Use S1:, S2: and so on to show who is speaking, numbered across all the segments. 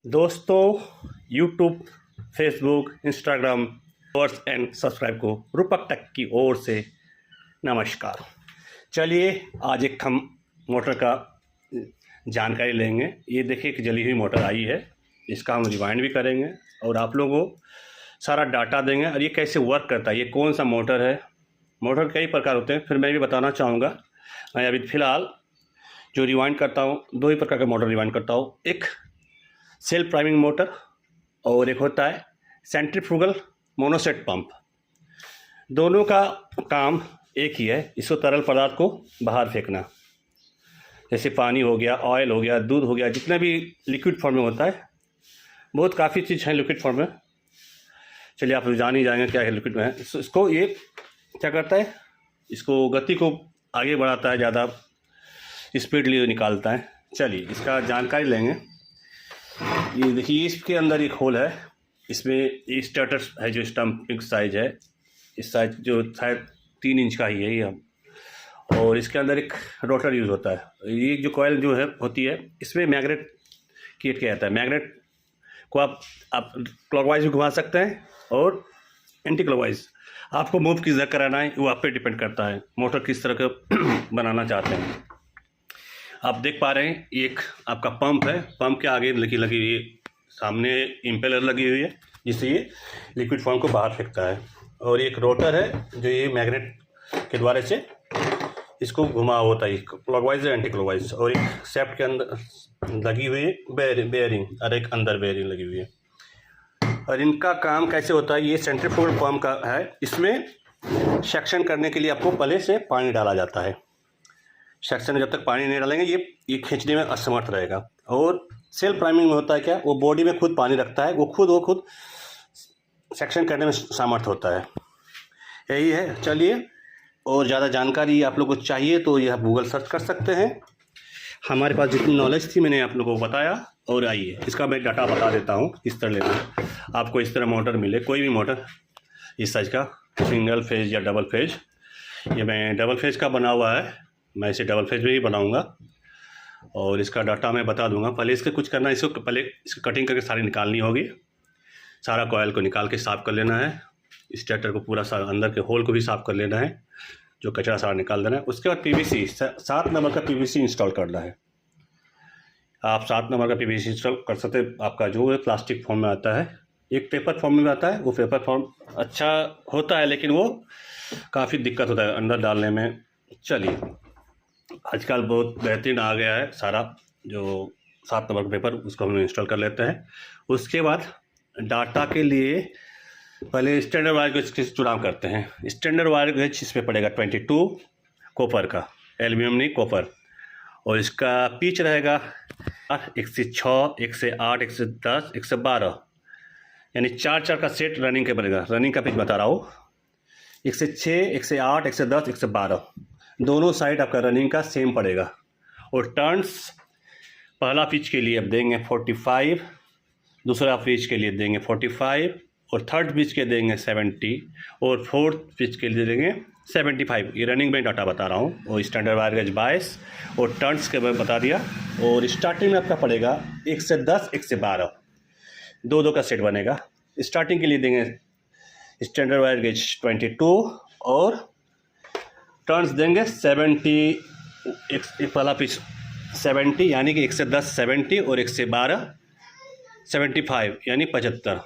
S1: दोस्तों YouTube, Facebook, Instagram followers and subscribe को रूपक टेक की ओर से नमस्कार। चलिए आज एक हम मोटर का जानकारी लेंगे। ये देखिए कि जली हुई मोटर आई है, इसका हम रिवाइंड भी करेंगे और आप लोगों को सारा डाटा देंगे और ये कैसे वर्क करता है, ये कौन सा मोटर है। मोटर कई प्रकार होते हैं, फिर मैं भी बताना चाहूँगा। मैं अभी फ़िलहाल जो रिवाइंड करता हूँ, दो ही प्रकार का मोटर रिवाइंड करता हूँ। एक सेल्फ प्राइमिंग मोटर और एक होता है सेंट्रीफ्यूगल मोनोसेट पंप। दोनों का काम एक ही है, इसको तरल पदार्थ को बाहर फेंकना। जैसे पानी हो गया, ऑयल हो गया, दूध हो गया, जितना भी लिक्विड फॉर्म में होता है। बहुत काफ़ी चीज़ है लिक्विड फॉर्म में। चलिए आप जान ही जाएंगे क्या है लिक्विड में है। इसको ये क्या करता है, इसको गति को आगे बढ़ाता है, ज़्यादा स्पीडली निकालता है। चलिए इसका जानकारी लेंगे। ये देखिए इसके अंदर एक होल है, इसमें ये स्टार्टर है जो स्टम्पिंग साइज है, इस साइज जो शायद 3 इंच का ही है ये। और इसके अंदर एक रोटर यूज़ होता है। ये जो कॉइल जो है होती है, इसमें मैग्नेट क्रिएट किया जाता है। मैग्नेट को आप क्लॉकवाइज भी घुमा सकते हैं और एंटी क्लॉकवाइज। आपको मूव किस तरह कराना है वो आप पे डिपेंड करता है, मोटर किस तरह का बनाना चाहते हैं। आप देख पा रहे हैं एक आपका पंप है, पंप के आगे लगी हुई है, सामने इम्पेलर लगी हुई है जिससे ये लिक्विड फॉर्म को बाहर फेंकता है। और एक रोटर है जो ये मैग्नेट के द्वारा से इसको घुमा होता है, क्लॉकवाइज एंटी क्लॉकवाइज। और एक शेफ्ट के अंदर लगी हुई है बेयरिंग और एक अंदर बेयरिंग लगी हुई है। और इनका काम कैसे होता है, ये सेंट्रीफ्यूगल पंप का है। इसमें सेक्शन करने के लिए आपको पहले से पानी डाला जाता है। सेक्शन में जब तक पानी नहीं डालेंगे ये खींचने में असमर्थ रहेगा। और सेल्फ प्राइमिंग में होता है क्या, वो बॉडी में खुद पानी रखता है, वो खुद सेक्शन करने में सामर्थ होता है। यही है। चलिए और ज़्यादा जानकारी आप लोगों को चाहिए तो ये आप गूगल सर्च कर सकते हैं। हमारे पास जितनी नॉलेज थी मैंने आप लोगों को बताया। और आइए इसका मैं डाटा बता देता हूँ किस तरह लेना है। आपको इस तरह मोटर मिले, कोई भी मोटर इस साइज का, सिंगल फेज या डबल फेज। ये मैं डबल फेज का बना हुआ है, मैं इसे डबल फेज में ही बनाऊंगा और इसका डाटा मैं बता दूंगा। पहले इसका कुछ करना है, इसको पहले इसकी कटिंग करके सारी निकालनी होगी। सारा कॉयल को निकाल के साफ़ कर लेना है, स्टार्टर को पूरा सारा अंदर के होल को भी साफ़ कर लेना है, जो कचरा सारा निकाल देना है। उसके बाद पीवीसी 7 नंबर का पीवीसी इंस्टॉल करना है। आप 7 नंबर का पीवीसी इंस्टॉल कर सकते हैं। आपका जो है प्लास्टिक फॉर्म में आता है, एक पेपर फॉर्म में आता है। वो पेपर फॉर्म अच्छा होता है लेकिन वो काफ़ी दिक्कत होता है अंदर डालने में। चलिए आजकल बहुत बेहतरीन आ गया है सारा जो 7 नंबर का पेपर, उसको हम इंस्टॉल कर लेते हैं। उसके बाद डाटा के लिए पहले स्टैंडर्ड वायर गेज का चुनाव करते हैं। स्टैंडर्ड वायर गेज इस पर पड़ेगा 22 कॉपर का, एल्यूमिनियम नहीं कॉपर। और इसका पिच रहेगा 1 से 6, 1 से 8, 1 से 10, 1 से 12, यानी 4 का सेट रनिंग का बनेगा। रनिंग का पिच बता रहा हूँ, 1 से 6, 1 से 8, 1 से 10, 1 से 12, दोनों साइड आपका रनिंग का सेम पड़ेगा। और टर्न्स पहला पिच के लिए आप देंगे 45, दूसरा पिच के लिए देंगे 45, और थर्ड पिच के देंगे 70, और फोर्थ पिच के लिए देंगे 75। ये रनिंग में डाटा बता रहा हूँ। और स्टैंडर्ड वायर गेज 22 और टर्न्स के मैं बता दिया। और स्टार्टिंग में आपका पड़ेगा 1 से 10, 1 से 12, 2 का सेट बनेगा। स्टार्टिंग के लिए देंगे स्टैंडर्ड वायर गेज 22 और टर्न्स देंगे 70। एक पहला पिच 70 यानी कि 1 से 10 70 और 1 से 12 75 यानी 75।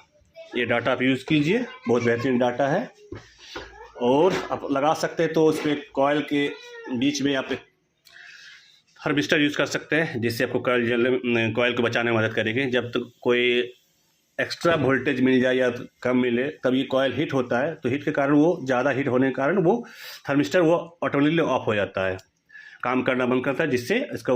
S1: ये डाटा आप यूज़ कीजिए, बहुत बेहतरीन डाटा है। और आप लगा सकते हैं तो उस पर कॉयल के बीच में आप हार्वेस्टर यूज़ कर सकते हैं, जिससे आपको कॉयल को बचाने में मदद करेगी। जब तक कोई एक्स्ट्रा वोल्टेज मिल जाए या कम मिले तब ये कॉयल हीट होता है, तो हीट के कारण वो ज़्यादा हीट होने के कारण वो थर्मिस्टर वो ऑटोमेटिकली ऑफ हो जाता है, काम करना बंद करता है, जिससे इसका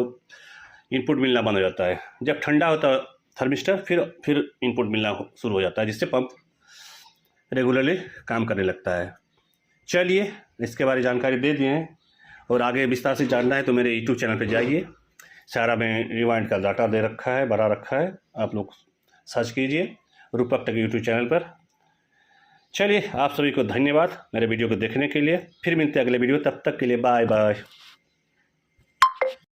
S1: इनपुट मिलना बंद हो जाता है। जब ठंडा होता है थर्मिस्टर फिर इनपुट मिलना शुरू हो जाता है, जिससे पंप रेगुलरली काम करने लगता है। चलिए इसके बारे में जानकारी दे दिए हैं, और आगे विस्तार से जानना है तो मेरे यूट्यूब चैनल पर जाइए। सारा में रिवाइंड का डाटा दे रखा है, बना रखा है, आप लोग सर्च कीजिए रूपक टेक यूट्यूब चैनल पर। चलिए आप सभी को धन्यवाद मेरे वीडियो को देखने के लिए। फिर मिलते हैं अगले वीडियो, तब तक के लिए बाय बाय।